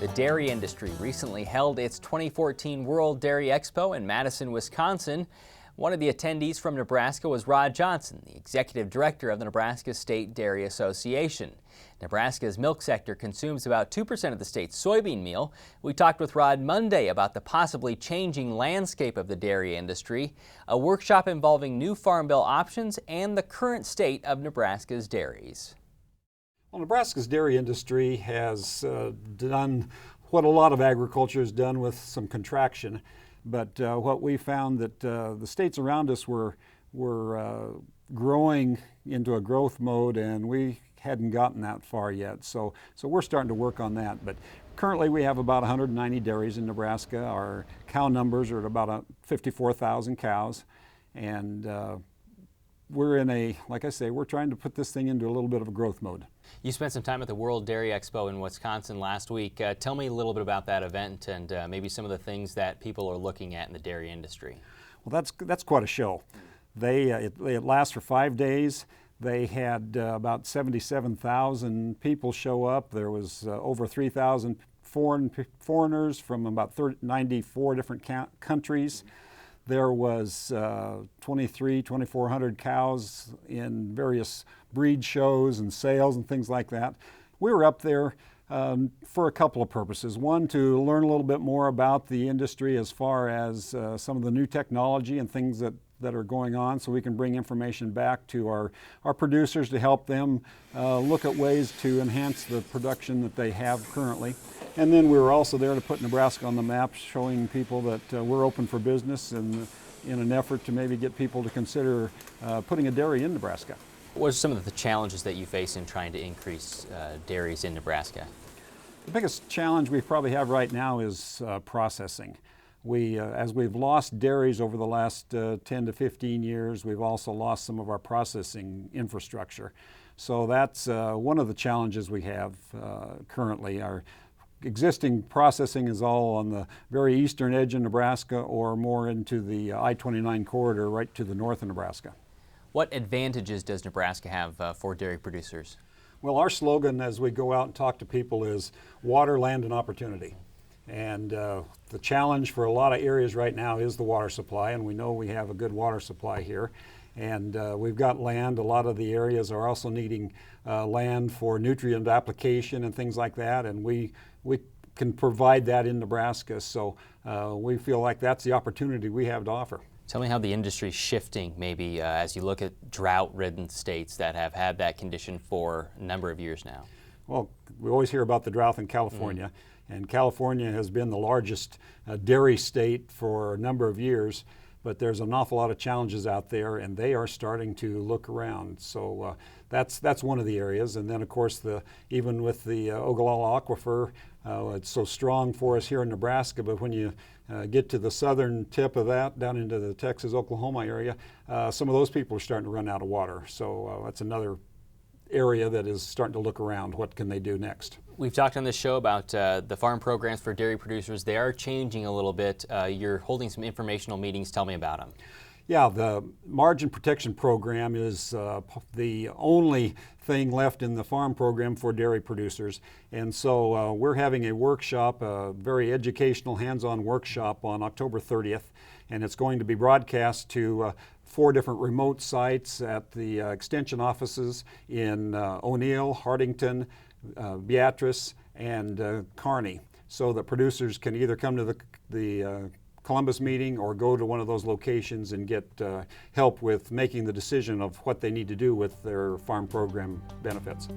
The dairy industry recently held its 2014 World Dairy Expo in Madison, Wisconsin. One of the attendees from Nebraska was Rod Johnson, the executive director of the Nebraska State Dairy Association. Nebraska's milk sector consumes about 2% of the state's soybean meal. We talked with Rod Monday about the possibly changing landscape of the dairy industry, a workshop involving new Farm Bill options, and the current state of Nebraska's dairies. Well, Nebraska's dairy industry has done what a lot of agriculture has done with some contraction, but what we found that the states around us were growing into a growth mode, and we hadn't gotten that far yet. So we're starting to work on that. But currently we have about 190 dairies in Nebraska. Our cow numbers are at about 54,000 cows, and we're in a, like I say, we're trying to put this thing into a little bit of a growth mode. You spent some time at the World Dairy Expo in Wisconsin last week. Tell me a little bit about that event and maybe some of the things that people are looking at in the dairy industry. Well, that's quite a show. It lasts for 5 days. They had about 77,000 people show up. There was over 3,000 foreigners from about 94 different countries. There was 2,400 cows in various breed shows and sales and things like that. We were up there for a couple of purposes. One, to learn a little bit more about the industry as far as some of the new technology and things that are going on, so we can bring information back to our producers to help them look at ways to enhance the production that they have currently. And then we were also there to put Nebraska on the map, showing people that we're open for business and in an effort to maybe get people to consider putting a dairy in Nebraska. What are some of the challenges that you face in trying to increase dairies in Nebraska? The biggest challenge we probably have right now is processing. As we've lost dairies over the last 10 to 15 years, we've also lost some of our processing infrastructure. So that's one of the challenges we have currently. Our existing processing is all on the very eastern edge of Nebraska or more into the I-29 corridor right to the north of Nebraska. What advantages does Nebraska have for dairy producers? Well, our slogan as we go out and talk to people is water, land, and opportunity. And the challenge for a lot of areas right now is the water supply, and we know we have a good water supply here. And we've got land. A lot of the areas are also needing land for nutrient application and things like that, and we can provide that in Nebraska. So we feel like that's the opportunity we have to offer. Tell me how the industry is shifting maybe as you look at drought-ridden states that have had that condition for a number of years now. Well, we always hear about the drought in California, and California has been the largest dairy state for a number of years, but there's an awful lot of challenges out there, and they are starting to look around. So that's one of the areas. And then, of course, even with the Ogallala Aquifer, it's so strong for us here in Nebraska, but when you get to the southern tip of that, down into the Texas-Oklahoma area, some of those people are starting to run out of water. So that's another area that is starting to look around. What can they do next? We've talked on this show about the farm programs for dairy producers. They are changing a little bit. You're holding some informational meetings. Tell me about them. Yeah, the margin protection program is the only thing left in the farm program for dairy producers. And so we're having a workshop, a very educational hands-on workshop on October 30th. And it's going to be broadcast to 4 different remote sites at the extension offices in O'Neill, Hardington, Beatrice, and Kearney, so that producers can either come to the Columbus meeting or go to one of those locations and get help with making the decision of what they need to do with their farm program benefits.